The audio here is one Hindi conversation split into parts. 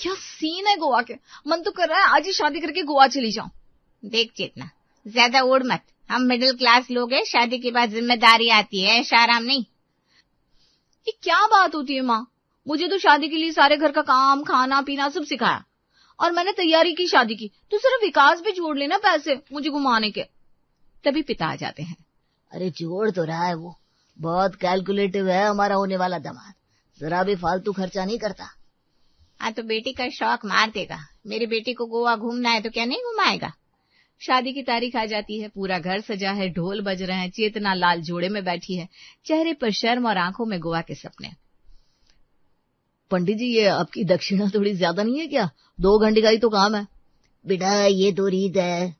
क्या सीन है गोवा के, मन तो कर रहा है आज ही शादी करके गोवा चली जाऊं। देख चेतना, ज्यादा उड़ मत, हम मिडिल क्लास लोग हैं, शादी के बाद जिम्मेदारी आती है, ऐशा आराम नहीं। ये क्या बात होती है माँ, मुझे तो शादी के लिए सारे घर का काम खाना पीना सब सिखाया और मैंने तैयारी की शादी की, तो सिर्फ विकास भी जोड़ लेना पैसे मुझे घुमाने के। तभी पिता आ जाते हैं। अरे जोड़ तो रहा है वो, बहुत कैलकुलेटिव है हमारा होने वाला दामाद, जरा भी फालतू खर्चा नहीं करता। हाँ तो बेटी का शौक मार देगा, मेरी बेटी को गोवा घूमना है तो क्या नहीं घुमाएगा। शादी की तारीख आ जाती है, पूरा घर सजा है, ढोल बज रहे हैं, चेतना लाल जोड़े में बैठी है, चेहरे पर शर्म और आंखों में गोवा के सपने। पंडित जी ये आपकी दक्षिणा थोड़ी ज्यादा नहीं है क्या, 2 घंटे का ही तो काम है। बेटा ये तो रीत है।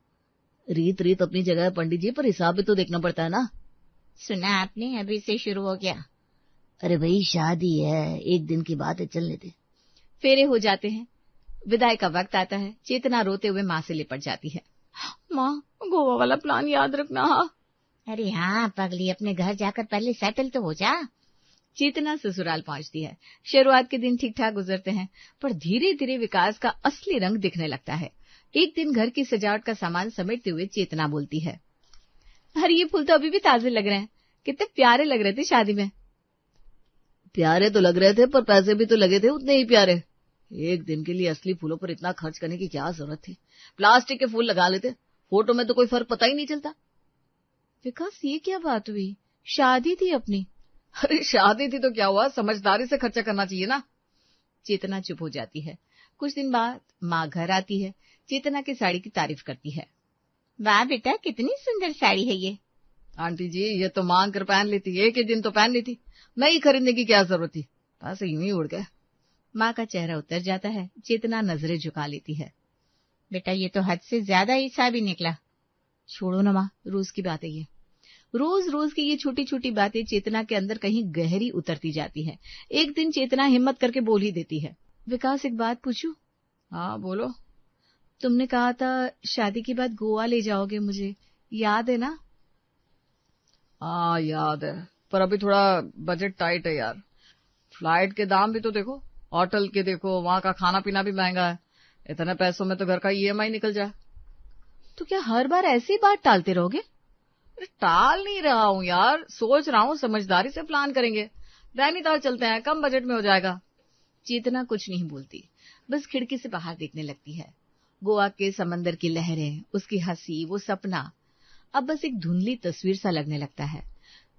रीत रीत अपनी जगह है पंडित जी, पर हिसाब भी तो देखना पड़ता है ना। सुना आपने, अभी से शुरू हो गया। अरे भाई शादी है, एक दिन की बात है, चलने दे। फेरे हो जाते हैं, विदाई का वक्त आता है, चेतना रोते हुए माँ से लिपट जाती है। माँ गोवा वाला प्लान याद रखना। अरे हाँ पगली, अपने घर जाकर पहले सेटल तो हो जा। चेतना ससुराल पहुंचती है। शुरुआत के दिन ठीक ठाक गुजरते हैं, पर धीरे धीरे विकास का असली रंग दिखने लगता है। एक दिन घर की सजावट का सामान समेटते हुए चेतना बोलती है, अरे ये फूल तो अभी भी ताजे लग रहे हैं, कितने प्यारे लग रहे थे शादी में। प्यारे तो लग रहे थे, पर पैसे भी तो लगे थे उतने ही प्यारे। एक दिन के लिए असली फूलों पर इतना खर्च करने की क्या जरूरत थी, प्लास्टिक के फूल लगा लेते, फोटो में तो कोई फर्क पता ही नहीं चलता। विकास ये क्या बात हुई, शादी थी अपनी। अरे शादी थी तो क्या हुआ, समझदारी से खर्चा करना चाहिए ना। चेतना चुप हो जाती है। कुछ दिन बाद माँ घर आती है, चेतना की साड़ी की तारीफ करती है। वाह बेटा कितनी सुंदर साड़ी है ये। आंटी जी ये तो मांग कर पहन लेती, एक ही दिन तो पहन ली थी, नई खरीदने की क्या जरूरत थी, पैसे यूं ही उड़ गए। माँ का चेहरा उतर जाता है, चेतना नजरें झुका लेती है। बेटा ये तो हद से ज्यादा हिसाब ही निकला। छोड़ो ना माँ, रोज की बात है ये। रोज रोज की ये छोटी छोटी बातें चेतना के अंदर कहीं गहरी उतरती जाती है। एक दिन चेतना हिम्मत करके बोल ही देती है, विकास एक बात पूछूं? हाँ बोलो। तुमने कहा था शादी के बाद गोवा ले जाओगे मुझे, याद है ना? हाँ याद है, पर अभी थोड़ा बजट टाइट है यार। फ्लाइट के दाम भी तो देखो, होटल के देखो, वहां का खाना पीना भी महंगा है, इतने पैसों में तो घर का ईएमआई निकल जाए। तो क्या हर बार ऐसी बात टालते रहोगे? टाल नहीं रहा हूँ यार, सोच रहा हूँ समझदारी से प्लान करेंगे, नैनीताल चलते हैं, कम बजट में हो जाएगा। चेतना कुछ नहीं बोलती, बस खिड़की से बाहर देखने लगती है। गोवा के समंदर की लहरें, उसकी हंसी, वो सपना अब बस एक धुंधली तस्वीर सा लगने लगता है,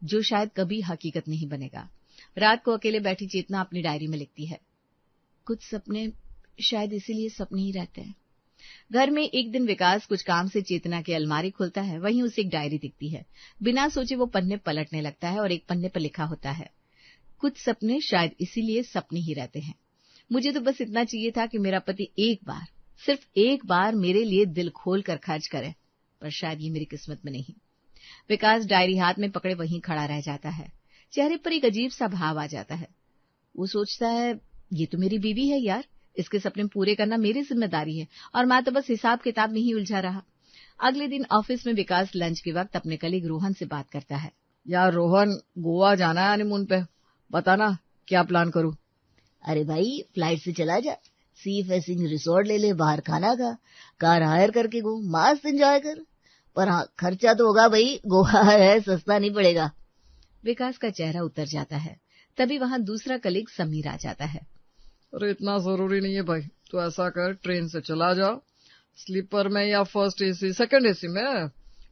जो शायद कभी हकीकत नहीं बनेगा। रात को अकेले बैठी चेतना अपनी डायरी में लिखती है, कुछ सपने शायद इसीलिए सपने ही रहते हैं। घर में एक दिन विकास कुछ काम से चेतना की अलमारी खोलता है, वहीं उसे एक डायरी दिखती है। बिना सोचे वो पन्ने पलटने लगता है और एक पन्ने पर लिखा होता है, कुछ सपने शायद इसीलिए सपने ही रहते हैं। मुझे तो बस इतना चाहिए था कि मेरा पति एक बार, सिर्फ एक बार मेरे लिए दिल खोल कर खर्च करे, पर शायद ये मेरी किस्मत में नहीं। विकास डायरी हाथ में पकड़े वहीं खड़ा रह जाता है, चेहरे पर एक अजीब सा भाव आ जाता है। वो सोचता है, ये तो मेरी बीवी है यार, इसके सपने पूरे करना मेरी जिम्मेदारी है और मैं तो बस हिसाब किताब में ही उलझा रहा। अगले दिन ऑफिस में विकास लंच के वक्त अपने कलीग रोहन से बात करता है। यार रोहन, गोवा जाना है हनीमून पे, बताना क्या प्लान करूं? अरे भाई फ्लाइट से चला जा, सी फेसिंग रिसोर्ट ले ले, बाहर खाना खा, कार हायर करके घूम, मस्त एंजॉय कर। पर हाँ खर्चा तो होगा भाई, गोवा है, सस्ता नहीं पड़ेगा। विकास का चेहरा उतर जाता है। तभी वहां दूसरा कलीग समीर आ जाता है। अरे इतना जरूरी नहीं है भाई, तो ऐसा कर ट्रेन से चला जा, स्लीपर में या फर्स्ट एसी सेकंड एसी में,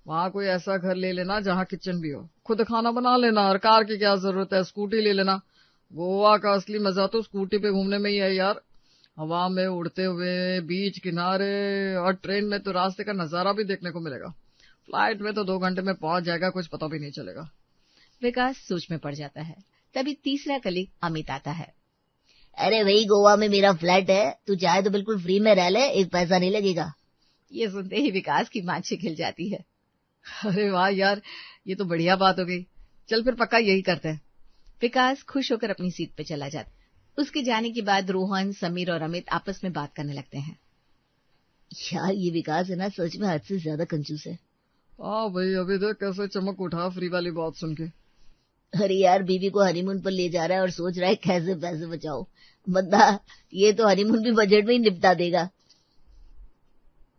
वहां कोई ऐसा घर ले लेना जहां किचन भी हो, खुद खाना बना लेना, और कार की क्या जरूरत है, स्कूटी ले लेना। गोवा का असली मजा तो स्कूटी पे घूमने में ही है यार, हवा में उड़ते हुए, बीच किनारे, और ट्रेन में तो रास्ते का नजारा भी देखने को मिलेगा। फ्लाइट में तो 2 घंटे में पहुंच जाएगा, कुछ पता भी नहीं चलेगा। विकास सोच में पड़ जाता है। तभी तीसरा कलीग अमित आता है। अरे भाई गोवा में मेरा फ्लैट है, तू चाहे तो बिल्कुल फ्री में रह ले, एक पैसा नहीं लगेगा। ये सुनते ही विकास की माछी खिल जाती है। अरे वाह यार, ये तो बढ़िया बात हो गई, चल फिर पक्का यही करते हैं। विकास खुश होकर अपनी सीट पे चला जाता। उसके जाने के बाद रोहन, समीर और अमित आपस में बात करने लगते हैं। यार ये विकास है ना, सच में हद से ज्यादा कंजूस है। हाँ भाई, अभी देख कैसे चमक उठा फ्री वाली बात सुन के। अरे यार, बीवी को हनीमून पर ले जा रहा है और सोच रहा है कैसे पैसे बचाओ। बंदा ये तो हनीमून भी बजट में ही निपटा देगा।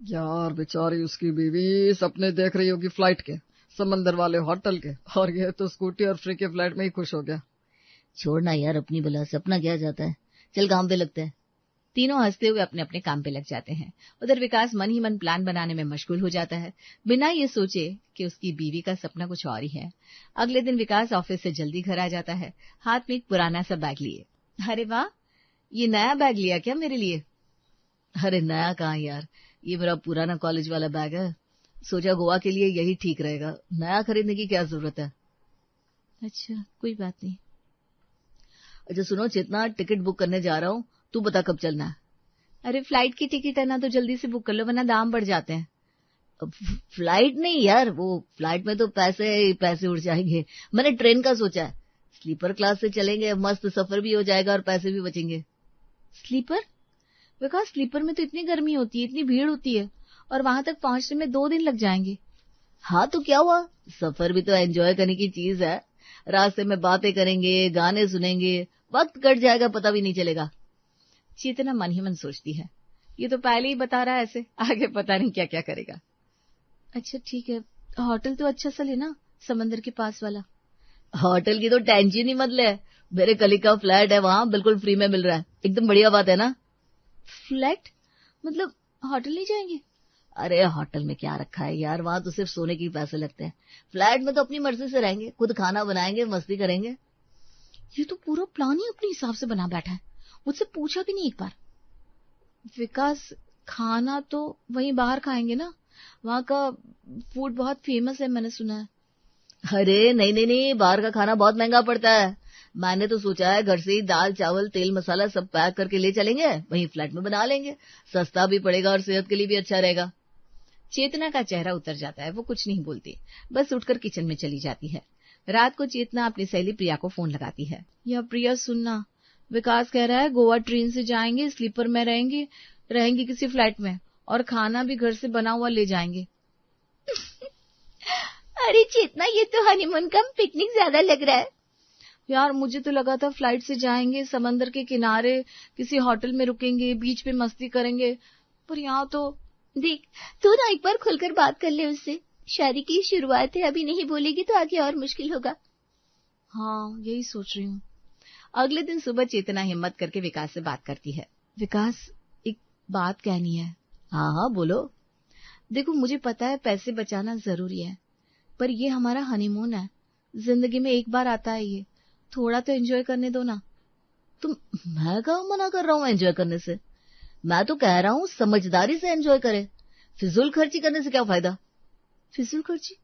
यार बेचारी उसकी बीवी सपने देख रही होगी फ्लाइट के, समंदर वाले होटल के, और ये तो स्कूटी और फ्री के फ्लाइट में ही खुश हो गया। छोड़ना यार अपनी बला से, अपना क्या जाता है, चल काम पे लगते हैं। तीनों हंसते हुए अपने अपने काम पे लग जाते हैं। उधर विकास मन ही मन प्लान बनाने में मशगूल हो जाता है, बिना ये सोचे कि उसकी बीवी का सपना कुछ और ही है। अगले दिन विकास ऑफिस से जल्दी घर आ जाता है, हाथ में एक पुराना सा बैग लिए। अरे वाह, ये नया बैग लिया क्या मेरे लिए? अरे नया कहाँ यार, ये मेरा पुराना कॉलेज वाला बैग है। सोचा गोवा के लिए यही ठीक रहेगा, नया खरीदने की क्या जरूरत है। अच्छा, कोई बात नहीं। अच्छा सुनो चेतना, टिकट बुक करने जा रहा हूँ, तू बता कब चलना है। अरे फ्लाइट की टिकट है ना, तो जल्दी से बुक कर लो वरना दाम बढ़ जाते हैं। फ्लाइट नहीं यार, वो फ्लाइट में तो पैसे उड़ जाएंगे। मैंने ट्रेन का सोचा है, स्लीपर क्लास से चलेंगे, मस्त सफर भी हो जाएगा और पैसे भी बचेंगे। स्लीपर? विकास स्लीपर में तो इतनी गर्मी होती है, इतनी भीड़ होती है, और वहां तक पहुंचने में 2 दिन लग जाएंगे। हाँ तो क्या हुआ, सफर भी तो एंजॉय करने की चीज है। रास्ते में बातें करेंगे, गाने सुनेंगे, वक्त कट जाएगा पता भी नहीं चलेगा। चेतना मन ही मन सोचती है, ये तो पहले ही बता रहा है ऐसे, आगे पता नहीं क्या क्या करेगा। अच्छा ठीक है, होटल तो अच्छा सा लेना, समंदर के पास वाला। होटल की तो टेंशन ही मत ले, मेरे कलीग का फ्लैट है वहां, बिल्कुल फ्री में मिल रहा है, एकदम बढ़िया बात है ना। फ्लैट मतलब होटल नहीं जाएंगे? अरे होटल में क्या रखा है यार, वहां तो सिर्फ सोने के पैसे लगते हैं। फ्लैट में तो अपनी मर्जी से रहेंगे, खुद खाना बनाएंगे, मस्ती करेंगे। ये तो पूरा प्लान ही अपने हिसाब से बना बैठा है, मुझसे पूछा भी नहीं एक बार। विकास खाना तो वहीं बाहर खाएंगे ना, वहां का फूड बहुत फेमस है मैंने सुना है। अरे नहीं, बाहर का खाना बहुत महंगा पड़ता है। मैंने तो सोचा है घर से ही दाल चावल तेल मसाला सब पैक करके ले चलेंगे, वहीं फ्लैट में बना लेंगे, सस्ता भी पड़ेगा और सेहत के लिए भी अच्छा रहेगा। चेतना का चेहरा उतर जाता है, वो कुछ नहीं बोलती, बस उठकर किचन में चली जाती है। रात को चेतना अपनी सहेली प्रिया को फोन लगाती है। या प्रिया सुनना, विकास कह रहा है गोवा ट्रेन से जाएंगे, स्लीपर में रहेंगे किसी फ्लाइट में, और खाना भी घर से बना हुआ ले जाएंगे। अरे चेतना, ये तो हनीमून कम पिकनिक ज्यादा लग रहा है। यार मुझे तो लगा था फ्लाइट से जाएंगे, समंदर के किनारे किसी होटल में रुकेंगे, बीच पे मस्ती करेंगे, पर यहाँ तो। देख, तू ना एक बार खुलकर बात कर ले उससे, शादी की शुरुआत है, अभी नहीं बोलेगी तो आगे और मुश्किल होगा। हाँ यही सोच रही हूँ। अगले दिन सुबह चेतना हिम्मत करके विकास से बात करती है। विकास, एक बात कहनी है। हाँ बोलो। देखो मुझे पता है पैसे बचाना जरूरी है, पर ये हमारा हनीमून है, जिंदगी में एक बार आता है, ये थोड़ा तो एंजॉय करने दो ना। तुम, मैं कहाँ मना कर रहा हूँ एंजॉय करने से, मैं तो कह रहा हूँ समझदारी से एंजॉय करें, फिजूल खर्ची करने से क्या फायदा। फिजूल खर्ची?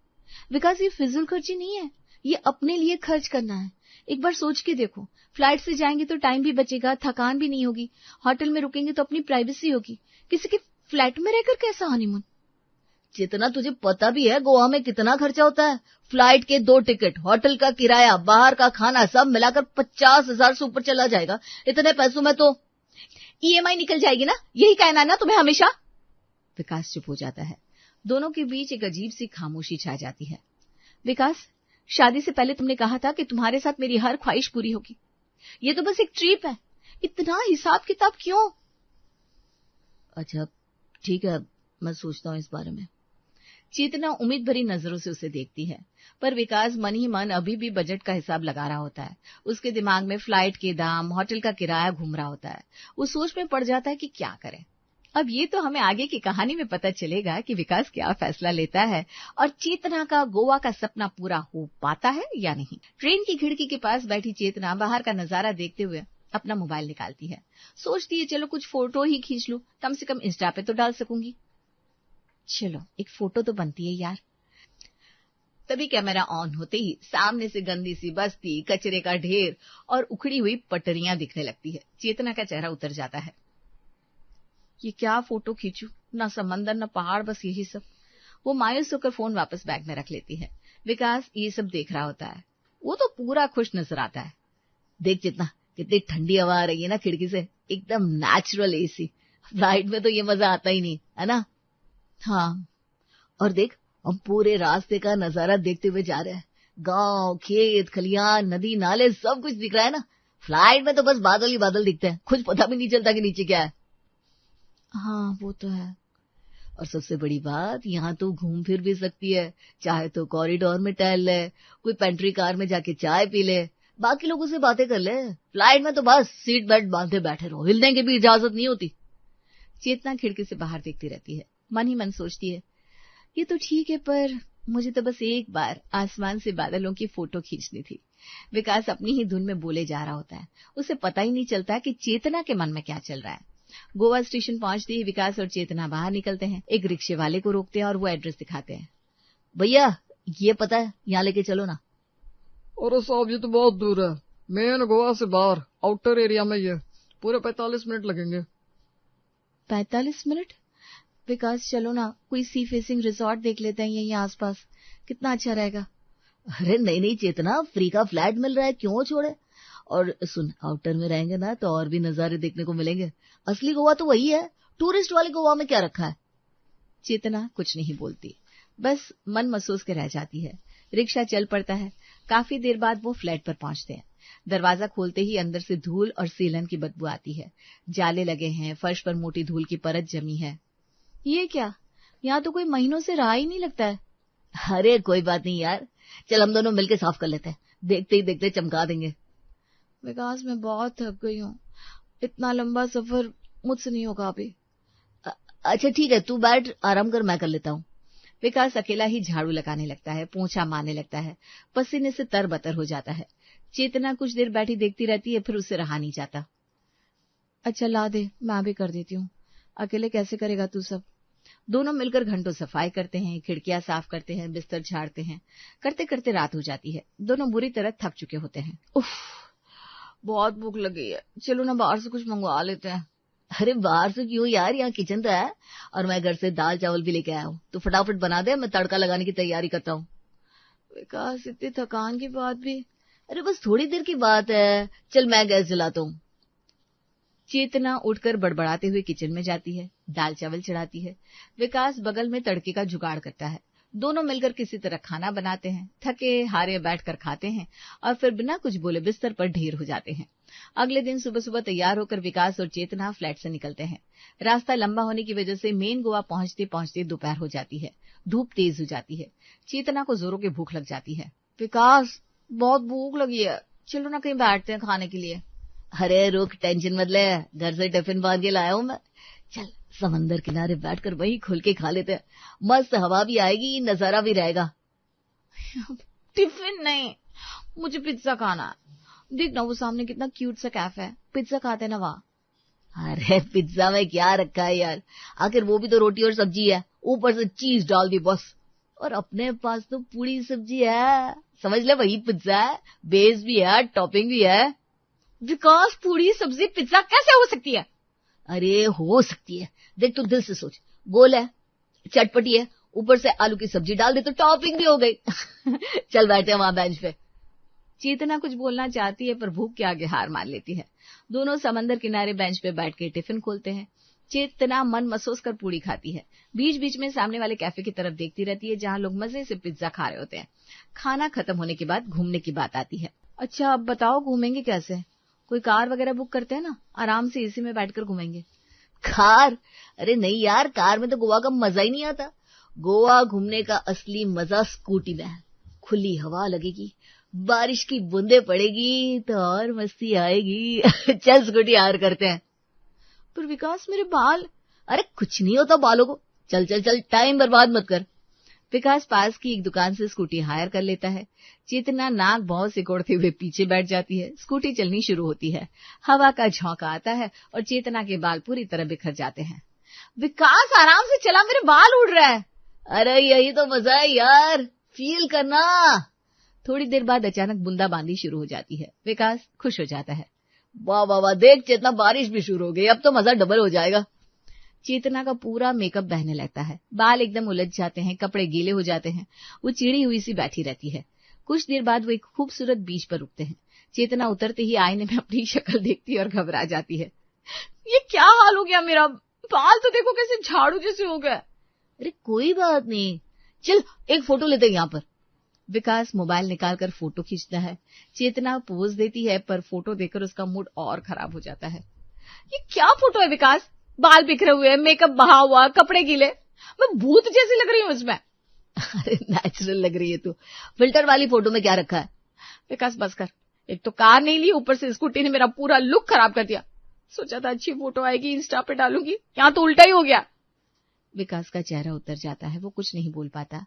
विकास ये फिजूल खर्ची नहीं है, ये अपने लिए खर्च करना है। एक बार सोच के देखो, फ्लाइट से जाएंगे तो टाइम भी बचेगा, थकान भी नहीं होगी, होटल में रुकेंगे तो अपनी प्राइवेसी होगी, किसी के फ्लैट में रहकर कैसा हनीमून। जितना तुझे पता भी है गोवा में कितना खर्चा होता है, फ्लाइट के 2 टिकट, होटल का किराया, बाहर का खाना, सब मिलाकर 50,000 से ऊपर चला जाएगा। इतने पैसों में तो EMI निकल जाएगी ना, यही कहना है ना तुम्हें हमेशा। विकास चुप हो जाता है, दोनों के बीच एक अजीब सी खामोशी छा जाती है। विकास, शादी से पहले तुमने कहा था कि तुम्हारे साथ मेरी हर ख्वाहिश पूरी होगी, ये तो बस एक ट्रिप है, इतना हिसाब किताब क्यों? अच्छा ठीक है, मैं सोचता हूँ इस बारे में। चेतना उम्मीद भरी नजरों से उसे देखती है, पर विकास मन ही मन अभी भी बजट का हिसाब लगा रहा होता है। उसके दिमाग में फ्लाइट के दाम, होटल का किराया घूम रहा होता है। वो सोच में पड़ जाता है कि क्या करे। अब ये तो हमें आगे की कहानी में पता चलेगा कि विकास क्या फैसला लेता है और चेतना का गोवा का सपना पूरा हो पाता है या नहीं। ट्रेन की खिड़की के पास बैठी चेतना बाहर का नजारा देखते हुए अपना मोबाइल निकालती है। सोचती है चलो कुछ फोटो ही खींच लूं, कम से कम इंस्टा पे तो डाल सकूंगी। चलो एक फोटो तो बनती है यार। तभी कैमरा ऑन होते ही सामने से गंदी सी बस्ती, कचरे का ढेर और उखड़ी हुई पटरियां दिखने लगती है। चेतना का चेहरा उतर जाता है। ये क्या फोटो खींचूं, ना समंदर ना पहाड़, बस यही सब। वो मायूस होकर फोन वापस बैग में रख लेती है। विकास ये सब देख रहा होता है, वो तो पूरा खुश नजर आता है। देख चेतना, कितनी ठंडी हवा आ रही है ना खिड़की से, एकदम नेचुरल एसी। फ्लाइट में तो ये मजा आता ही नहीं है ना। हाँ, और देख हम पूरे रास्ते का नजारा देखते हुए जा रहे हैं, गांव, खेत, खलियान, नदी, नाले सब कुछ दिख रहा है ना। फ्लाइट में तो बस बादल ही बादल दिखते हैं, कुछ पता भी नहीं चलता कि नीचे क्या है। हाँ वो तो है। और सबसे बड़ी बात, यहाँ तो घूम फिर भी सकती है, चाहे तो कॉरिडोर में टहल ले, कोई पेंट्री कार में जाके चाय पी ले, बाकी लोगों से बातें कर ले। फ्लाइट में तो बस सीट बेल्ट बांधे बैठे रहो, हिलने की भी इजाजत नहीं होती। चेतना खिड़की से बाहर देखती रहती है, मन ही मन सोचती है, ये तो ठीक है, पर मुझे तो बस एक बार आसमान से बादलों की फोटो खींचनी थी। विकास अपनी ही धुन में बोले जा रहा होता है, उसे पता ही नहीं चलता कि चेतना के मन में क्या चल रहा है। गोवा स्टेशन पहुंचते ही विकास और चेतना बाहर निकलते हैं। एक रिक्शे वाले को रोकते हैं और वो एड्रेस दिखाते हैं। भैया ये पता है, यहाँ लेके चलो ना। अरे साहब ये तो बहुत दूर है, मेन गोवा से बाहर आउटर एरिया में, ये पूरे 45 मिनट लगेंगे। 45 मिनट? विकास चलो ना, कोई सी फेसिंग रिसोर्ट देख लेते हैं यहीं आसपास, कितना अच्छा रहेगा। अरे नहीं नहीं चेतना, फ्री का फ्लैट मिल रहा है, क्यों छोड़े। और सुन, आउटर में रहेंगे ना तो और भी नजारे देखने को मिलेंगे। असली गोवा तो वही है, टूरिस्ट वाले गोवा में क्या रखा है। चेतना कुछ नहीं बोलती, बस मन महसूस के रह जाती है। रिक्शा चल पड़ता है। काफी देर बाद वो फ्लैट पर पहुंचते हैं। दरवाजा खोलते ही अंदर से धूल और सीलन की बदबू आती है। जाले लगे हैं, फर्श पर मोटी धूल की परत जमी है। ये क्या, यहाँ तो कोई महीनों से रहा ही नहीं लगता है। अरे कोई बात नहीं यार, चल हम दोनों मिलके साफ कर लेते हैं, देखते ही देखते चमका देंगे। विकास मैं बहुत थक गई हूँ, इतना लंबा सफर मुझसे नहीं होगा अभी। अच्छा ठीक है, तू बैठ, आराम कर, मैं कर लेता हूँ। विकास अकेला ही झाड़ू लगाने लगता है, पोंछा मारने लगता है, पसीने से तरबतर हो जाता है। चेतना कुछ देर बैठी देखती रहती है, फिर उससे रहा नहीं जाता। अच्छा ला दे, मैं भी कर देती हूँ, अकेले कैसे करेगा तू सब। दोनों मिलकर घंटों सफाई करते हैं, खिड़कियां साफ करते हैं, बिस्तर झाड़ते हैं। करते करते रात हो जाती है। दोनों बुरी तरह थक चुके होते हैं। उफ, बहुत भूख लगी है, चलो ना बाहर से कुछ मंगवा लेते हैं। अरे बाहर से क्यों यार, यहाँ किचन तो है, और मैं घर से दाल चावल भी लेके आया हूँ, तो फटाफट बना दे, मैं तड़का लगाने की तैयारी करता हूँ। विकास इतनी थकान के बाद भी। अरे बस थोड़ी देर की बात है, चल मैं गैस जलाता हूँ। चेतना उठकर बड़बड़ाते हुए किचन में जाती है, दाल चावल चढ़ाती है। विकास बगल में तड़के का जुगाड़ करता है। दोनों मिलकर किसी तरह खाना बनाते हैं, थके हारे बैठकर खाते हैं और फिर बिना कुछ बोले बिस्तर पर ढेर हो जाते हैं। अगले दिन सुबह सुबह तैयार होकर विकास और चेतना फ्लैट से निकलते हैं। रास्ता लंबा होने की वजह से मेन गोवा पहुंचते पहुंचते दोपहर हो जाती है। धूप तेज हो जाती है। चेतना को जोरों की भूख लग जाती है। विकास बहुत भूख लगी है, चलो ना कहीं बैठते हैं खाने के लिए। अरे रुक, टेंशन मत ले, घर से टिफिन बांध के लाया हूँ मैं। चल समंदर किनारे बैठकर वहीं खुल के खा लेते हैं, मस्त हवा भी आएगी, नजारा भी रहेगा। टिफिन नहीं, मुझे पिज्जा खाना है। देख ना वो सामने कितना क्यूट सा कैफे है, पिज्जा खाते हैं ना वहाँ। अरे पिज्जा में क्या रखा है यार, आखिर वो भी तो रोटी और सब्जी है, ऊपर से चीज डाल दी बस। और अपने पास तो पूरी सब्जी है, समझ ले वही पिज्जा है, बेस भी है, टॉपिंग भी है। विकास पूरी सब्जी पिज्जा कैसे हो सकती है? अरे हो सकती है, देख तू दिल से सोच, गोल है, चटपटी है, ऊपर से आलू की सब्जी डाल दे तो टॉपिंग भी हो गई। चल बैठे हैं वहां बेंच पे। चेतना कुछ बोलना चाहती है पर भूख के आगे हार मान लेती है। दोनों समंदर किनारे बेंच पे बैठ के टिफिन खोलते हैं। चेतना मन महसूस कर पूरी खाती है। बीच बीच में सामने वाले कैफे की तरफ देखती रहती है जहां लोग मजे से पिज्जा खा रहे होते हैं। खाना खत्म होने के बाद घूमने की बात आती है। अच्छा अब बताओ घूमेंगे कैसे? कोई कार वगैरह बुक करते हैं ना, आराम से एसी में बैठकर घूमेंगे। कार? अरे नहीं यार, कार में तो गोवा का मजा ही नहीं आता। गोवा घूमने का असली मजा स्कूटी में है। खुली हवा लगेगी, बारिश की बूंदे पड़ेगी तो और मस्ती आएगी। चल स्कूटी हायर करते हैं। पर विकास मेरे बाल। अरे कुछ नहीं होता बालों को, चल चल चल, टाइम बर्बाद मत कर। विकास पास की एक दुकान से स्कूटी हायर कर लेता है। चेतना नाक भौं सिकोड़ते हुए पीछे बैठ जाती है। स्कूटी चलनी शुरू होती है। हवा का झोंका आता है और चेतना के बाल पूरी तरह बिखर जाते हैं। विकास आराम से चला, मेरे बाल उड़ रहा है। अरे यही तो मजा है यार, फील करना। थोड़ी देर बाद अचानक बूंदाबांदी शुरू हो जाती है। विकास खुश हो जाता है। वाह वाह वाह, देख चेतना बारिश भी शुरू हो गई, अब तो मजा डबल हो जाएगा। चेतना का पूरा मेकअप बहने लगता है। बाल एकदम उलझ जाते हैं, कपड़े गीले हो जाते हैं। वो चिड़ी हुई सी बैठी रहती है। कुछ देर बाद वो एक खूबसूरत बीच पर रुकते हैं। चेतना उतरते ही आईने में अपनी शक्ल देखती है और घबरा जाती है। ये क्या हाल हो गया मेरा, बाल तो देखो कैसे झाड़ू जैसे हो गए। अरे कोई बात नहीं, चल एक फोटो लेते हैं यहाँ पर। विकास मोबाइल निकालकर फोटो खींचता है। चेतना पोज देती है, पर फोटो देखकर उसका मूड और खराब हो जाता है। ये क्या फोटो है विकास? बाल बिखरे हुए, मेकअप बहा हुआ, कपड़े गीले, मैं भूत जैसी लग रही हूँ इसमें। अरे नेचुरल लग रही है तू। फिल्टर वाली फोटो में क्या रखा है? विकास बस कर, एक तो कार नहीं ली, ऊपर से स्कूटी ने मेरा पूरा लुक खराब कर दिया। सोचा था अच्छी फोटो आएगी, इंस्टा पे डालूंगी, यहाँ तो उल्टा ही हो गया। विकास का चेहरा उतर जाता है, वो कुछ नहीं बोल पाता।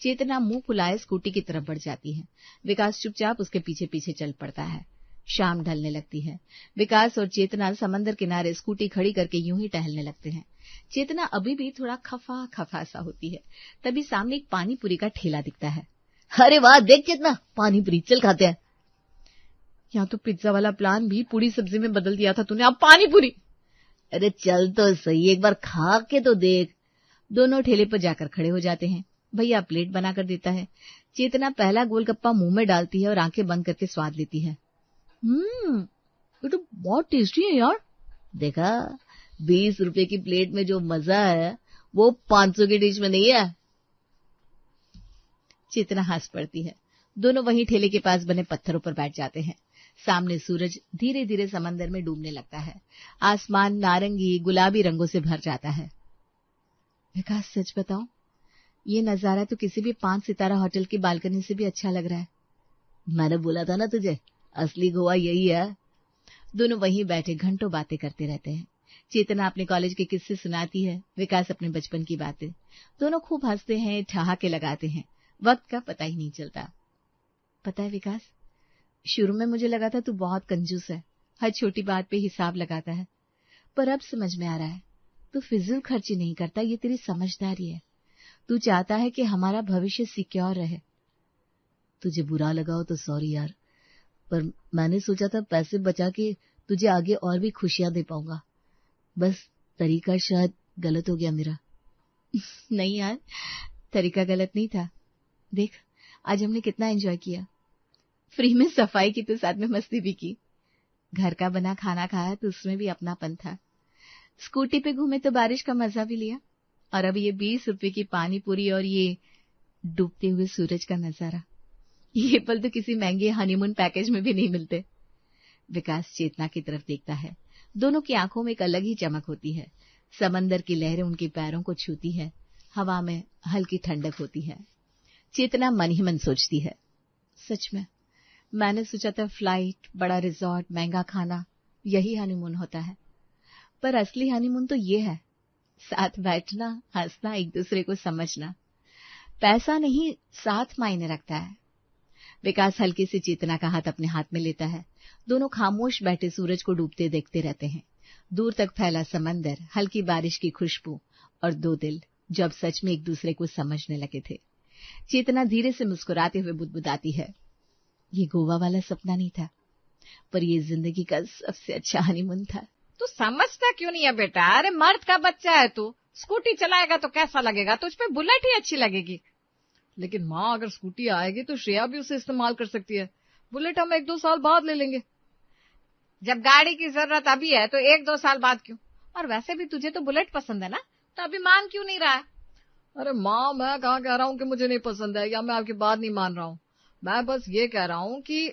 चेतना मुंह फुलाए स्कूटी की तरफ बढ़ जाती है। विकास चुपचाप उसके पीछे पीछे चल पड़ता है। शाम ढलने लगती है। विकास और चेतना समंदर किनारे स्कूटी खड़ी करके यूं ही टहलने लगते हैं। चेतना अभी भी थोड़ा खफा खफा सा होती है। तभी सामने एक पानी पूरी का ठेला दिखता है। अरे वाह, देख चेतना, पानी पूरी, चल खाते हैं। यहाँ तो पिज्जा वाला प्लान भी पूरी सब्जी में बदल दिया था तूने, अब पानी पूरी। अरे चल तो सही, एक बार खा के तो देख। दोनों ठेले पर जाकर खड़े हो जाते हैं। भैया प्लेट बनाकर देता है। चेतना पहला गोलगप्पा मुंह में डालती है और आंखें बंद करके स्वाद लेती है। ये तो बहुत टेस्टी है यार। देखा, 20 रुपए की प्लेट में जो मजा है वो 500 की डिश में नहीं है। चेतना हंस पड़ती है। दोनों वहीं ठेले के पास बने पत्थरों पर बैठ जाते हैं। सामने सूरज धीरे धीरे समंदर में डूबने लगता है। आसमान नारंगी गुलाबी रंगों से भर जाता है। विकास सच बताओ, ये नजारा तो किसी भी 5 सितारा होटल की बालकनी से भी अच्छा लग रहा है। मैंने बोला था ना तुझे, असली गोवा यही है। दोनों वहीं बैठे घंटों बातें करते रहते हैं। चेतना अपने कॉलेज के किस्से सुनाती है, विकास अपने बचपन की बातें। दोनों खूब हंसते हैं, ठहाके लगाते हैं। वक्त का पता ही नहीं चलता। पता है विकास, शुरू में मुझे लगा था तू बहुत कंजूस है, हर छोटी बात पे हिसाब लगाता है, पर अब समझ में आ रहा है तू फिजूल खर्ची नहीं करता, ये तेरी समझदारी है। तू चाहता है कि हमारा भविष्य सिक्योर रहे। तुझे बुरा लगा हो तो सॉरी यार, पर मैंने सोचा था पैसे बचा के तुझे आगे और भी खुशियां दे पाऊंगा। बस तरीका शायद गलत हो गया मेरा। नहीं यार, तरीका गलत नहीं था। देख, आज हमने कितना एंजॉय किया। फ्री में सफाई की तो साथ में मस्ती भी की। घर का बना खाना खाया तो उसमें भी अपनापन था। स्कूटी पे घूमे तो बारिश का मजा भी लिया। और अब ये 20 रुपए की पानी पूरी और ये डूबते हुए सूरज का नजारा, ये पल तो किसी महंगे हनीमून पैकेज में भी नहीं मिलते। विकास चेतना की तरफ देखता है। दोनों की आंखों में एक अलग ही चमक होती है। समंदर की लहरें उनके पैरों को छूती है। हवा में हल्की ठंडक होती है। चेतना मन ही मन सोचती है, सच में मैंने सोचा था फ्लाइट, बड़ा रिजॉर्ट, महंगा खाना, यही हनीमून होता है। पर असली हनीमून तो ये है, साथ बैठना, हंसना, एक दूसरे को समझना। पैसा नहीं, साथ मायने रखता है। विकास हल्के से चेतना का हाथ अपने हाथ में लेता है। दोनों खामोश बैठे सूरज को डूबते देखते रहते हैं। दूर तक फैला समंदर, हल्की बारिश की खुशबू और दो दिल जो अब सच में एक दूसरे को समझने लगे थे। चेतना धीरे से मुस्कुराते हुए बुदबुदाती है, ये गोवा वाला सपना नहीं था, पर ये जिंदगी का सबसे अच्छा हनीमून था। तू समझता क्यों नहीं है बेटा? अरे मर्द का बच्चा है तू, स्कूटी चलाएगा तो कैसा लगेगा? तुझ पे बुलेट ही अच्छी लगेगी। लेकिन माँ, अगर स्कूटी आएगी तो श्रेया भी उसे इस्तेमाल कर सकती है। बुलेट हम 1-2 साल बाद ले लेंगे। जब गाड़ी की जरूरत अभी है तो 1-2 साल बाद क्यों? और वैसे भी तुझे तो बुलेट पसंद है ना, तो अभी मान क्यों नहीं रहा है? अरे माँ, मैं कहाँ कह रहा हूँ कि मुझे नहीं पसंद है या मैं आपकी बात नहीं मान रहा हूँ। मैं बस ये कह रहा हूँ कि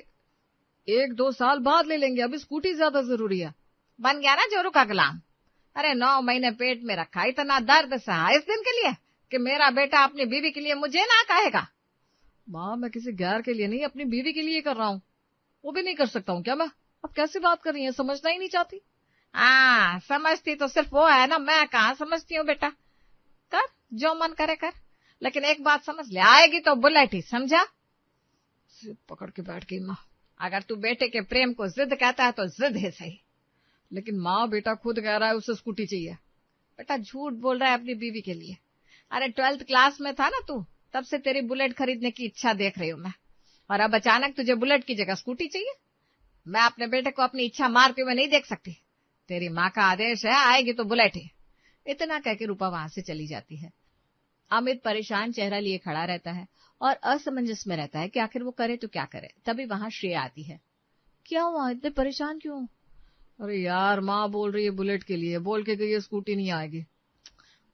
1-2 साल बाद ले लेंगे, अभी स्कूटी ज्यादा जरूरी है। बन गया ना जोरू का गुलाम। अरे 9 महीने पेट में रखा, इतना दर्द सहा इस दिन के लिए कि मेरा बेटा अपनी बीवी के लिए मुझे ना कहेगा। माँ, मैं किसी गैर के लिए नहीं, अपनी बीवी के लिए कर रहा हूँ। वो भी नहीं कर सकता हूँ क्या मैं? अब कैसी बात कर रही है, समझना ही नहीं चाहती। हाँ, समझती तो सिर्फ वो है ना, मैं कहाँ समझती हूँ बेटा। कर जो मन करे कर, लेकिन एक बात समझ ले, आएगी तो बुलेट ही, समझा? सिर पकड़ के बैठ गई माँ। अगर तू बेटे के प्रेम को जिद कहता है तो जिद है सही, लेकिन माँ, बेटा खुद कह रहा है उसे स्कूटी चाहिए। बेटा झूठ बोल रहा है अपनी बीवी के लिए। अरे 12th क्लास में था ना तू, तब से तेरी बुलेट खरीदने की इच्छा देख रही हूँ मैं, और अब अचानक तुझे बुलेट की जगह स्कूटी चाहिए। मैं अपने बेटे को अपनी इच्छा मारते हुए नहीं देख सकती। तेरी माँ का आदेश है, आएगी तो बुलेट ही। इतना कहकर रूपा वहां से चली जाती है। अमित परेशान चेहरा लिए खड़ा रहता है और असमंजस में रहता है कि आखिर वो करे तो क्या करे। तभी वहां श्रेया आती है। क्या हुआ, इतने परेशान क्यों? अरे यार, माँ बोल रही है बुलेट के लिए, बोल के गई है स्कूटी नहीं आएगी।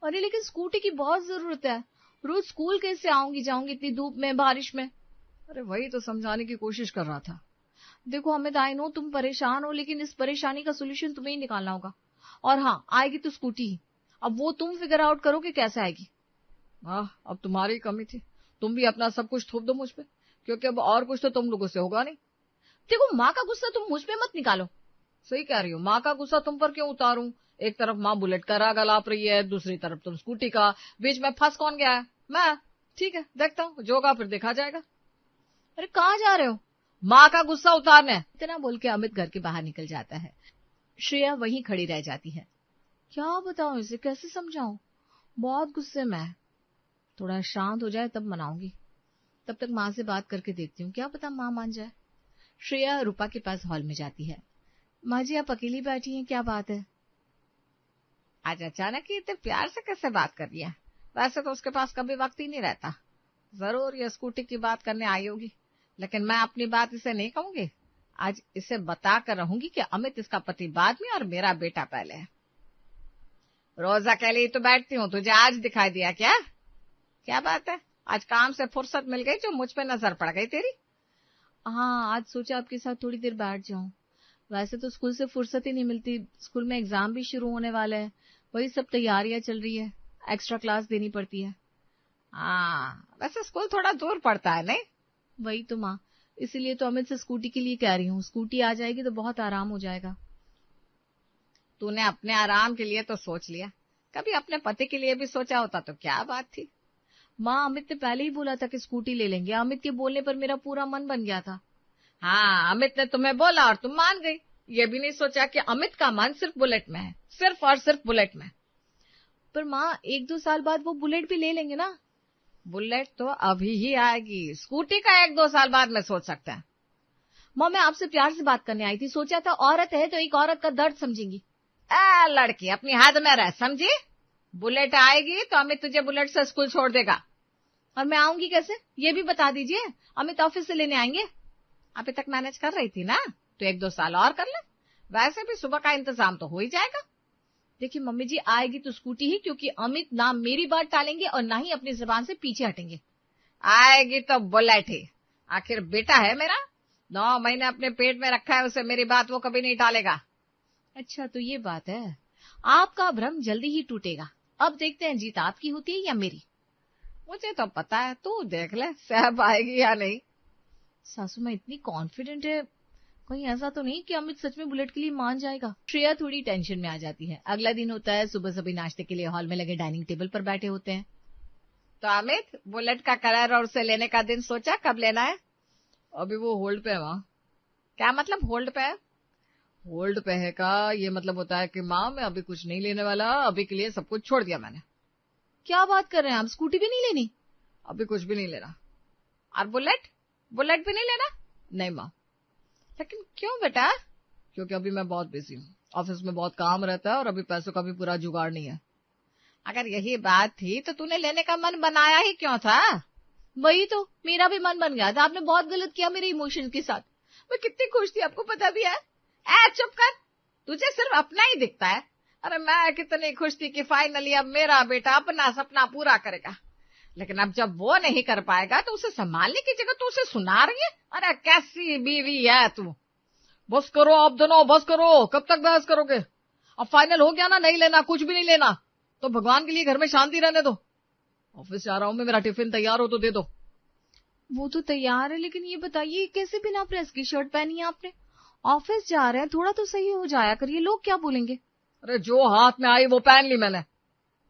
अरे लेकिन स्कूटी की बहुत जरूरत है, रोज स्कूल कैसे आऊंगी जाऊंगी इतनी धूप में बारिश में? अरे वही तो समझाने की कोशिश कर रहा था। देखो अमित, आई नो तुम परेशान हो, लेकिन इस परेशानी का सोल्यूशन तुम्हें ही निकालना होगा। और हाँ, आएगी तो स्कूटी ही। अब वो तुम फिगर आउट करो कि कैसे आएगी। अब तुम्हारी कमी थी, तुम भी अपना सब कुछ थोप दो मुझ पे, क्योंकि अब और कुछ तो तुम लोगों से होगा नहीं। देखो, माँ का गुस्सा तुम मुझ पे मत निकालो। सही कह रही हो, माँ का गुस्सा तुम पर क्यों उतारूं? एक तरफ माँ बुलेट का राग अलाप रही है, दूसरी तरफ तुम स्कूटी का, बीच में फंस कौन गया है? मैं। ठीक है, देखता हूँ, जो होगा फिर देखा जाएगा। अरे कहाँ जा रहे हो? माँ का गुस्सा उतारने। इतना बोल के अमित घर के बाहर निकल जाता है। श्रेया वहीं खड़ी रह जाती है। क्या बताऊं इसे, कैसे समझाऊं? बहुत गुस्से में है। थोड़ा शांत हो जाए तब मनाऊंगी। तब तक माँ से बात करके देखती हूँ, क्या पता माँ मान जाए। श्रेया रूपा के पास हॉल में जाती है। माँ जी, आप अकेली बैठी हैं, क्या बात है? आज अचानक ही इतने प्यार से कैसे बात कर रही है? वैसे तो उसके पास कभी वक्त ही नहीं रहता। जरूर ये स्कूटी की बात करने आई होगी, लेकिन मैं अपनी बात इसे नहीं कहूंगी। आज इसे बता कर रहूंगी कि अमित इसका पति बाद में और मेरा बेटा पहले है। रोज अकेले ही तो बैठती हूँ, तुझे आज दिखाई दिया क्या? क्या बात है, आज काम से फुर्सत मिल गई जो मुझ पे नजर पड़ गई तेरी? हाँ, आज सोचा आपके साथ थोड़ी देर बैठ जाऊं। वैसे तो स्कूल से फुर्सत ही नहीं मिलती, स्कूल में एग्जाम भी शुरू होने वाले हैं, वही सब तैयारियां चल रही है, एक्स्ट्रा क्लास देनी पड़ती है। हाँ, वैसे स्कूल थोड़ा दूर पड़ता है नहीं? वही तो माँ, इसीलिए तो अमित से स्कूटी के लिए कह रही हूँ। स्कूटी आ जाएगी तो बहुत आराम हो जाएगा। तूने अपने आराम के लिए तो सोच लिया, कभी अपने पति के लिए भी सोचा होता तो क्या बात थी? माँ, अमित ने पहले ही बोला था कि स्कूटी ले लेंगे। अमित के बोलने पर मेरा पूरा मन बन गया था। हाँ, अमित ने तुम्हें बोला और तुम मान गई। ये भी नहीं सोचा कि अमित का मन सिर्फ बुलेट में है, सिर्फ और सिर्फ बुलेट में। पर माँ, 1-2 साल बाद वो बुलेट भी ले लेंगे ना। बुलेट तो अभी ही आएगी, स्कूटी का 1-2 साल बाद में सोच सकते हैं। माँ, मैं आपसे प्यार से बात करने आई थी, सोचा था औरत है तो एक औरत का दर्द समझेंगी। लड़की अपनी हद में रह, समझी? बुलेट आएगी तो अमित तुझे बुलेट से स्कूल छोड़ देगा। और मैं आऊंगी कैसे, ये भी बता दीजिए। अमित ऑफिस से लेने आएंगे। अभी तक मैनेज कर रही थी ना, तो 1-2 साल और कर ले। वैसे भी सुबह का इंतजाम तो हो ही जाएगा। देखिए मम्मी जी, आएगी तो स्कूटी ही, क्योंकि अमित ना मेरी बात टालेंगे और ना ही अपनी जुबान से पीछे हटेंगे। आएगी तो बुलेट ही, आखिर बेटा है मेरा। 9 महीने अपने पेट में रखा है उसे, मेरी बात वो कभी नहीं टालेगा। अच्छा, तो ये बात है। आपका भ्रम जल्दी ही टूटेगा। अब देखते हैं जीत आपकी होती है या मेरी। मुझे तो पता है, तू देख ले सब आएगी या नहीं। सासू माँ इतनी कॉन्फिडेंट है, कहीं ऐसा तो नहीं कि अमित सच में बुलेट के लिए मान जाएगा। श्रेया थोड़ी टेंशन में आ जाती है। अगला दिन होता है, सुबह सभी नाश्ते के लिए हॉल में लगे डाइनिंग टेबल पर बैठे होते हैं। तो अमित, बुलेट का कलर और उसे लेने का दिन सोचा, कब लेना है? अभी वो होल्ड पे है माँ। क्या मतलब होल्ड पे है? होल्ड पे है का ये मतलब होता है कि माँ, मैं अभी कुछ नहीं लेने वाला, अभी के लिए सब कुछ छोड़ दिया मैंने। क्या बात कर रहे हैं आप, स्कूटी भी नहीं लेनी? अभी कुछ भी नहीं लेना। और बुलेट भी नहीं लेना? नहीं माँ। लेकिन क्यों बेटा? क्योंकि अभी मैं बहुत बिजी हूँ, ऑफिस में बहुत काम रहता है और अभी पैसों का भी पूरा जुगाड़ नहीं है। अगर यही बात थी तो तूने लेने का मन बनाया ही क्यों था? वही तो, मेरा भी मन बन गया था। आपने बहुत गलत किया मेरे इमोशन के साथ। मैं कितनी खुश थी, आपको पता भी है? चुप कर, तुझे सिर्फ अपना ही दिखता है। अरे मैं कितनी खुश थी कि फाइनली अब मेरा बेटा अपना सपना पूरा करेगा। लेकिन अब जब वो नहीं कर पाएगा तो उसे संभालने की जगह तू उसे सुना रही है। अरे कैसी बीवी है तू। बस करो आप दोनों, बस करो, कब तक बहस करोगे? अब फाइनल हो गया ना, नहीं लेना, कुछ भी नहीं लेना, तो भगवान के लिए घर में शांति रहने दो। ऑफिस जा रहा हूँ मैं, मेरा टिफिन तैयार हो तो दे दो। वो तो तैयार है, लेकिन ये बताइए कैसे बिना प्रेस की शर्ट पहनी है आपने? ऑफिस जा रहे हैं, थोड़ा तो सही हो जाया करिए, लोग क्या बोलेंगे? अरे जो हाथ में आई वो पहन ली मैंने।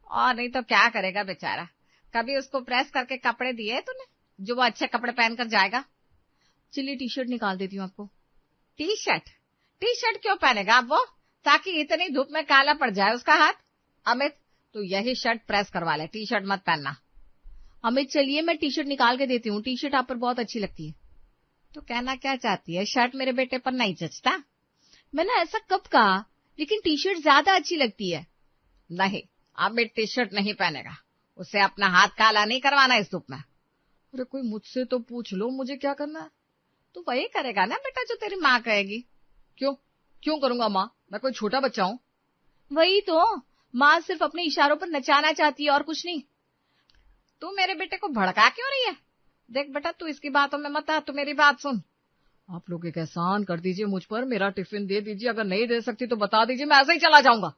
और नहीं तो क्या करेगा बेचारा। कभी उसको प्रेस करके कपड़े दिए तूने जो वो अच्छे कपड़े पहनकर जाएगा? चलिए टी शर्ट निकाल देती हूँ आपको। टी शर्ट क्यों पहनेगा अब वो, ताकि इतनी धूप में काला पड़ जाए उसका हाथ? अमित, तू यही शर्ट प्रेस करवा ले, टी शर्ट मत पहनना। अमित चलिए, मैं टी शर्ट निकाल के देती हूँ, टी शर्ट आप पर बहुत अच्छी लगती है। तो कहना क्या चाहती है, शर्ट मेरे बेटे पर नहीं जचता? मैंने ऐसा कब कहा, लेकिन टी शर्ट ज्यादा अच्छी लगती है। नहीं, अमित टी शर्ट नहीं पहनेगा, उसे अपना हाथ काला नहीं करवाना इस धूप में। अरे कोई मुझसे तो पूछ लो, मुझे क्या करना है? तू वही करेगा ना बेटा जो तेरी माँ कहेगी। क्यों करूंगा माँ, मैं कोई छोटा बच्चा हूँ? वही तो, माँ सिर्फ अपने इशारों पर नचाना चाहती है और कुछ नहीं। तू मेरे बेटे को भड़का क्यों रही है? देख बेटा, तू इसकी बातों में मत आ, तू मेरी बात सुन। आप लोग एक एहसान कर दीजिए मुझ पर, मेरा टिफिन दे दीजिए, अगर नहीं दे सकती तो बता दीजिए, मैं ऐसे ही चला जाऊंगा।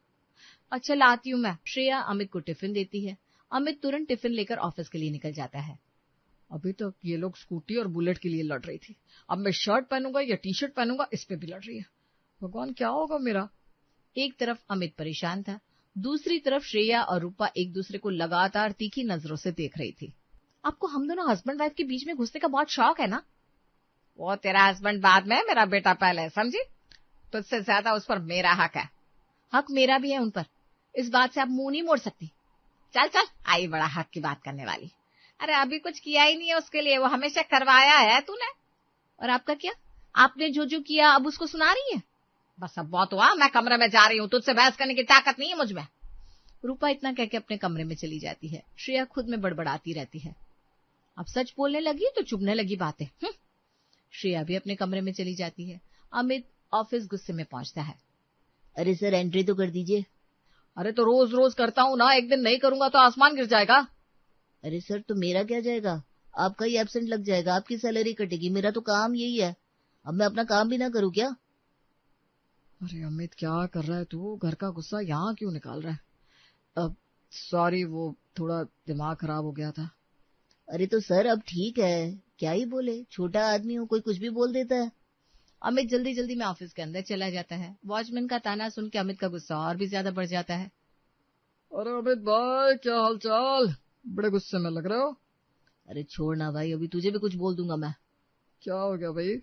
अच्छा लाती हूँ मैं। श्रेया अमित को टिफिन देती है। अमित तुरंत टिफिन लेकर ऑफिस के लिए निकल जाता है। अभी तक ये लोग स्कूटी और बुलेट के लिए लड़ रही थी, अब मैं शर्ट पहनूंगा या टी शर्ट पहनूंगा, इस पे भी लड़ रही है। भगवान क्या होगा मेरा। एक तरफ अमित परेशान था, दूसरी तरफ श्रेया और रूपा एक दूसरे को लगातार तीखी नजरों से देख रही थी। आपको हम दोनों हस्बैंड वाइफ के बीच में घुसने का बहुत शौक है ना? वो तेरा हस्बैंड बाद में, मेरा बेटा पहले, समझी? तुझसे ज्यादा उस पर मेरा हक है। हक मेरा भी है उन पर, इस बात से आप मुंह नहीं मोड़ सकती। चल चल, आई बड़ा हक की बात करने वाली। अरे अभी कुछ किया ही नहीं है उसके लिए, वो हमेशा करवाया है तूने। और आपका क्या? आपने जो जो किया अब उसको सुना रही है? बस अब बहुत हुआ, मैं कमरे में जा रही हूँ, तुझसे बहस करने की ताकत नहीं है मुझ में। रूपा इतना कह के अपने कमरे में चली जाती है। श्रेया खुद में बड़बड़ाती रहती है। अब सच बोलने लगी तो चुभने लगी बातें। श्रेया भी अपने कमरे में चली जाती है। अमित ऑफिस गुस्से में पहुंचता है। अरे सर एंट्री तो कर दीजिए। अरे तो रोज रोज करता हूँ ना, एक दिन नहीं करूंगा तो आसमान गिर जाएगा। अरे सर तो मेरा क्या जाएगा, आपका ही एब्सेंट लग जाएगा, आपकी सैलरी कटेगी, मेरा तो काम यही है, अब मैं अपना काम भी ना करूँ क्या? अरे अमित क्या कर रहा है तू, घर का गुस्सा यहाँ क्यों निकाल रहा है? अब सॉरी, वो थोड़ा दिमाग खराब हो गया था। अरे तो सर अब ठीक है, क्या ही बोले, छोटा आदमी हो, कोई कुछ भी बोल देता है। अमित जल्दी जल्दी में ऑफिस के अंदर चला जाता है। वॉचमैन का ताना सुन के अमित का गुस्सा और भी ज्यादा बढ़ जाता है। अरे अमित भाई क्या हालचाल, बड़े गुस्से में लग रहे हो। अरे छोड़ ना भाई, अभी तुझे भी कुछ बोल दूंगा मैं। क्या हो गया भाई?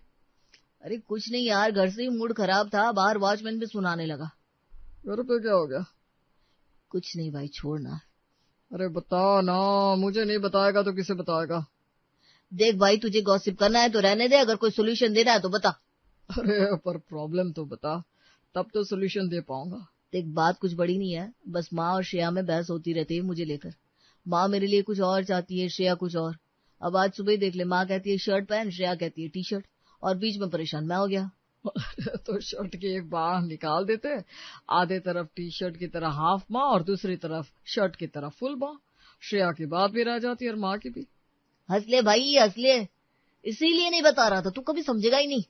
अरे कुछ नहीं यार, घर से ही मूड खराब था, बाहर वॉचमैन भी सुनाने लगा। घर पे क्या हो गया? कुछ नहीं भाई, छोड़ ना। अरे बता ना, मुझे नहीं बताएगा तो किसे बताएगा? देख भाई, तुझे गॉसिप करना है तो रहने दे, अगर कोई सोल्यूशन देना है तो बता। अरे पर प्रॉब्लम तो बता, तब तो सोल्यूशन दे पाऊंगा। देख बात कुछ बड़ी नहीं है, बस माँ और श्रेया में बहस होती रहती है मुझे लेकर। माँ मेरे लिए कुछ और चाहती है, श्रेया कुछ और। अब आज सुबह ही देख ले, माँ कहती है शर्ट पहन, श्रेया कहती है टी शर्ट, और बीच में परेशान मैं हो गया। तो शर्ट की एक बाह निकाल देते, आधे तरफ टी शर्ट की तरह हाफ बाह और दूसरी तरफ शर्ट की तरह फुल बाह, श्रेया की बात भी रह जाती और माँ की भी। हंस ले भाई हंस ले, इसीलिए नहीं बता रहा था, तू कभी समझेगा ही नहीं।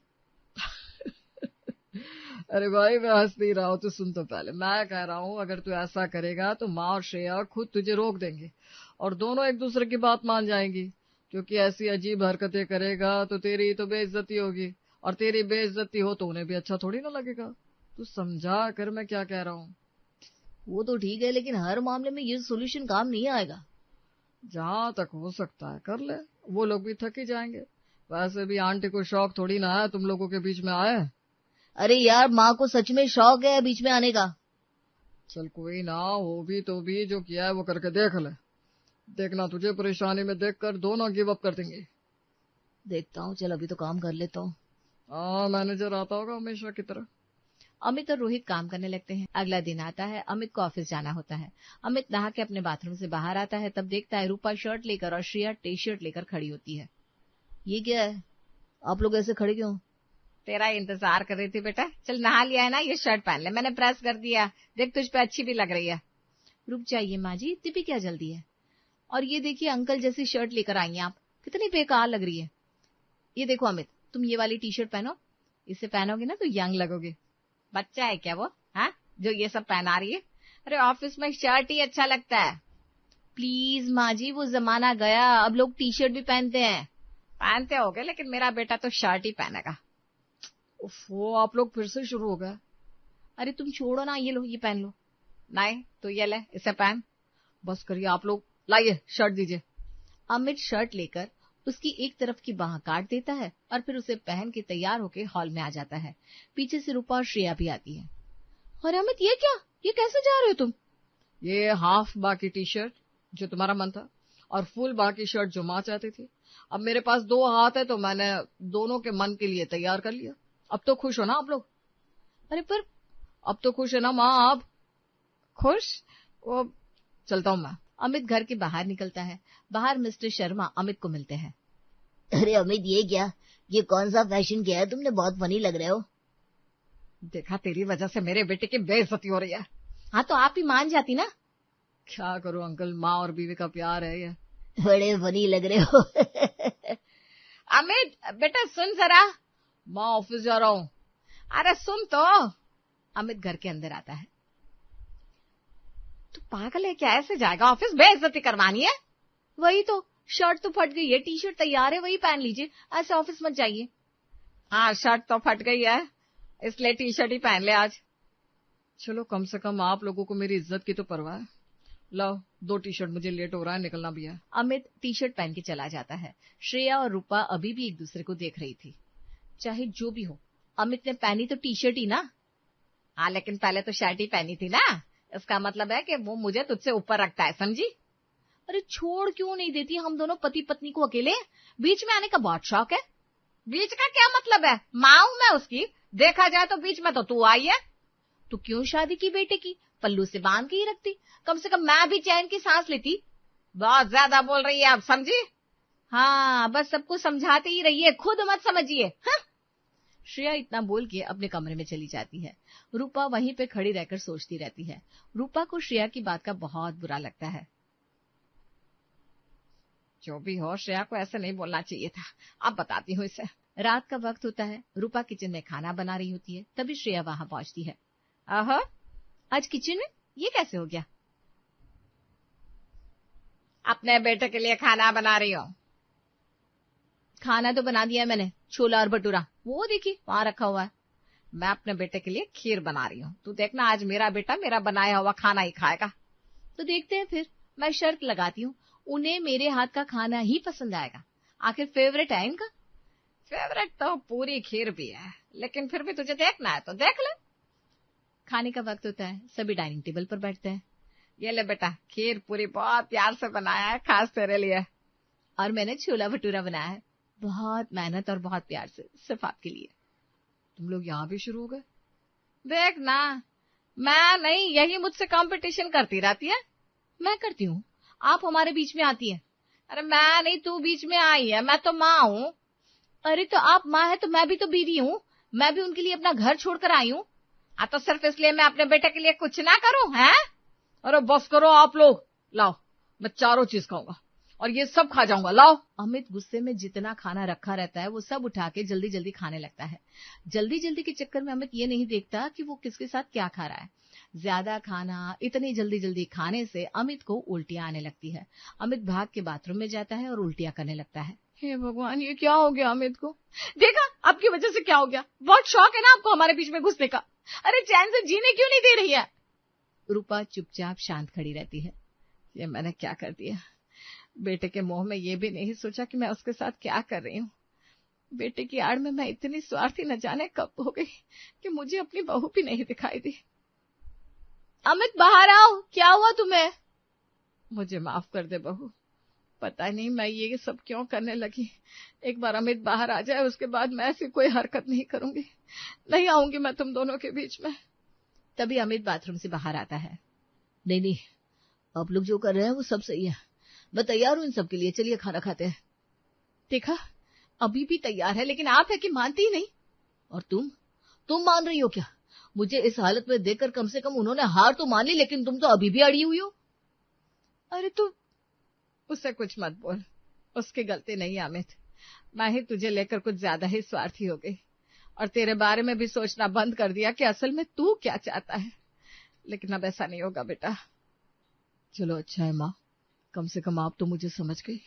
अरे भाई मैं हंस नहीं रहा हूँ, तू सुन तो पहले। मैं कह रहा हूँ अगर तू ऐसा करेगा तो माँ और श्रेया खुद तुझे रोक देंगे और दोनों एक दूसरे की बात मान जाएंगी, क्योंकि ऐसी अजीब हरकतें करेगा तो तेरी तो बेइज्जती होगी, और तेरी बेइज्जती हो तो उन्हें भी अच्छा थोड़ी ना लगेगा। तू समझा कर मैं क्या कह रहा हूँ। वो तो ठीक है, लेकिन हर मामले में ये सोल्यूशन काम नहीं आएगा। जहां तक हो सकता है कर ले, वो लोग भी थक ही जाएंगे। वैसे भी आंटी को शौक थोड़ी ना है तुम लोगों के बीच में आए। अरे यार, माँ को सच में शौक है बीच में आने का। चल कोई ना, वो भी तो भी जो किया है वो करके देख ले, देखना तुझे परेशानी में देखकर दोनों गिव अप कर देंगे। देखता हूँ, चल अभी तो काम कर लेता हूँ। हाँ मैनेजर आता होगा हमेशा की तरह। अमित और रोहित काम करने लगते हैं। अगला दिन आता है, अमित को ऑफिस जाना होता है। अमित नहा के अपने बाथरूम से बाहर आता है, तब देखता है रूपा शर्ट लेकर और श्रेया टी शर्ट लेकर खड़ी होती है। ये क्या है, आप लोग ऐसे खड़े क्यों? तेरा इंतजार कर रही थी बेटा, चल नहा लिया है ना, ये शर्ट पहन ले, मैंने प्रेस कर दिया, देख तुझ पे अच्छी भी लग रही है। रुक जाइए माँ जी, इतनी भी क्या जल्दी है। और ये देखिए अंकल जैसी शर्ट लेकर आई हैं आप, कितनी बेकार लग रही है। ये देखो अमित, तुम ये वाली टी शर्ट पहनो, इसे पहनोगे ना तो यंग लगोगे। बच्चा है क्या वो, हाँ, जो ये सब पहना रही है? अरे ऑफिस में शर्ट ही अच्छा लगता है। प्लीज माँ जी, वो जमाना गया, अब लोग टी शर्ट भी पहनते हैं। पहनते होगे, लेकिन मेरा बेटा तो शर्ट ही पहनेगा। वो आप लोग फिर से शुरू हो गए। अरे तुम छोड़ो ना, ये लो, ये पहन लो। नहीं तो ये ले, इसे पहन। बस करिए आप लोग, लाइए शर्ट दीजिए। अमित शर्ट लेकर उसकी एक तरफ की बाह काट देता है और फिर उसे पहन के तैयार होकर हॉल में आ जाता है। पीछे से रूपा और श्रेया भी आती है। अरे अमित ये क्या, ये कैसे जा रहे हो तुम? ये हाफ बाह की टी शर्ट जो तुम्हारा मन था, और फुल बाह की शर्ट जो माँ चाहती थी। अब मेरे पास दो हाथ है तो मैंने दोनों के मन के लिए तैयार कर लिया। अब तो खुश हो ना आप लोग? अरे पर अब तो खुश है ना माँ आप? खुश? वो चलता हूँ मैं। अमित घर के बाहर निकलता है। बाहर मिस्टर शर्मा अमित को मिलते हैं। अरे अमित ये क्या, ये कौन सा फैशन किया है तुमने, बहुत फनी लग रहे हो। देखा, तेरी वजह से मेरे बेटे की बेइज्जती हो रही है। हाँ तो आप ही मान जाती ना। क्या करूं अंकल, माँ और बीवी का प्यार है ये। बड़े फनी लग रहे हो। अमित बेटा सुन जरा। माँ ऑफिस जा रहा हूँ। अरे सुन तो। अमित घर के अंदर आता है। तू पागल है क्या? ऐसे जाएगा ऑफिस? बेइज्जती करवानी है? वही तो, शर्ट तो फट गई है, टी शर्ट तैयार है, वही पहन लीजिए, ऐसे ऑफिस मत जाइए। हाँ शर्ट तो फट गई है, इसलिए टी शर्ट ही पहन ले आज। चलो कम से कम आप लोगों को मेरी इज्जत की तो परवाह है। लाओ 2 टी शर्ट, मुझे लेट हो रहा है, निकलना भी है। अमित टी शर्ट पहन के चला जाता है। श्रेया और रूपा अभी भी एक दूसरे को देख रही थी। चाहे जो भी हो, अमित ने पहनी तो टी शर्ट ही ना। हाँ लेकिन पहले तो शर्ट ही पहनी थी ना, इसका मतलब है कि वो मुझे तुझसे ऊपर रखता है, समझी? अरे छोड़ क्यों नहीं देती, हम दोनों पति पत्नी को अकेले, बीच में आने का बहुत शौक है। बीच का क्या मतलब है? माँ हूं मैं उसकी, देखा जाए तो बीच में तो तू आई है। तो क्यों शादी की बेटे की, पल्लू से बांध के ही रखती, कम से कम मैं भी चैन की सांस लेती। बहुत ज्यादा बोल रही है आप, समझी? हाँ बस सबको समझाते ही रहिए, खुद मत समझिए। हाँ? श्रेया इतना बोल के अपने कमरे में चली जाती है। रूपा वहीं पे खड़ी रहकर सोचती रहती है। रूपा को श्रेया की बात का बहुत बुरा लगता है। जो भी हो, श्रेया को ऐसे नहीं बोलना चाहिए था, अब बताती हूँ इसे। रात का वक्त होता है। रूपा किचन में खाना बना रही होती है, तभी श्रेया वहां पहुंचती है। आहा, आज किचन में ये कैसे हो गया? अपने बेटे के लिए खाना बना रही हो? खाना तो बना दिया है मैंने, छोला और भटूरा, वो देखिए वहां रखा हुआ है। मैं अपने बेटे के लिए खीर बना रही हूँ, तू देखना आज मेरा बेटा मेरा बनाया हुआ खाना ही खाएगा। तो देखते हैं फिर, मैं शर्त लगाती हूँ, उन्हें मेरे हाथ का खाना ही पसंद आएगा। आखिर फेवरेट है इनका। फेवरेट तो पूरी खीर भी है, लेकिन फिर भी तुझे देखना है तो देख ले। खाने का वक्त होता है, सभी डाइनिंग टेबल पर बैठते हैं। ये ले बेटा, खीर पूरी बहुत प्यार से बनाया है, खास तेरे लिए। और मैंने छोला भटूरा बनाया है, बहुत मेहनत और बहुत प्यार से, सिर्फ आपके लिए। तुम लोग यहाँ भी शुरू हो गए? देख ना, मैं नहीं, यही मुझसे कंपटीशन करती रहती है। मैं करती हूँ, आप हमारे बीच में आती है। अरे मैं नहीं, तू बीच में आई है, मैं तो माँ हूँ। अरे तो आप माँ है तो मैं भी तो बीवी हूँ, मैं भी उनके लिए अपना घर छोड़कर आई हूँ। तो सिर्फ इसलिए मैं अपने बेटे के लिए कुछ ना करूँ, हैं? अरे बस करो आप लोग, लाओ मैं चारों चीज खाऊंगा और ये सब खा जाऊंगा, लाओ। अमित गुस्से में जितना खाना रखा रहता है वो सब उठा के जल्दी जल्दी खाने लगता है। जल्दी जल्दी के चक्कर में अमित ये नहीं देखता कि वो किसके साथ क्या खा रहा है। ज्यादा खाना, इतनी जल्दी जल्दी खाने से अमित को उल्टियां आने लगती है। अमित भाग के बाथरूम में जाता है और उल्टियां करने लगता है। हे भगवान, ये क्या हो गया अमित को? देखा आपकी वजह से क्या हो गया। बहुत शौक है ना आपको हमारे बीच में घुसने का। अरे चैन से जीने क्यों नहीं दे रही है? रूपा चुपचाप शांत खड़ी रहती है। ये मैंने क्या कर दिया? बेटे के मोह में ये भी नहीं सोचा कि मैं उसके साथ क्या कर रही हूँ। बेटे की आड़ में मैं इतनी स्वार्थी न जाने कब हो गई कि मुझे अपनी बहू भी नहीं दिखाई दी। अमित बाहर आओ, क्या हुआ तुम्हें? मुझे माफ कर दे बहू, पता नहीं मैं ये सब क्यों करने लगी। एक बार अमित बाहर आ जाए उसके बाद मैं ऐसी कोई हरकत नहीं करूंगी, नहीं आऊंगी मैं तुम दोनों के बीच में। तभी अमित बाथरूम से बाहर आता है। नहीं नहीं, आप लोग जो कर रहे हैं वो सब सही है, मैं तैयार हूँ इन सब के लिए, चलिए खाना खाते हैं। देखा, अभी भी तैयार है, लेकिन आप है कि मानती ही नहीं। और तुम मान रही हो क्या? मुझे इस हालत में देखकर कम से कम उन्होंने हार तो मान ली, लेकिन तुम तो अभी भी अड़ी हुई हो। अरे तू उससे कुछ मत बोल, उसकी गलती नहीं है अमित। मैं ही तुझे लेकर कुछ ज्यादा ही स्वार्थी हो गई और तेरे बारे में भी सोचना बंद कर दिया कि असल में तू क्या चाहता है। लेकिन अब ऐसा नहीं होगा बेटा। चलो अच्छा है माँ, कम से कम आप तो मुझे समझ गई।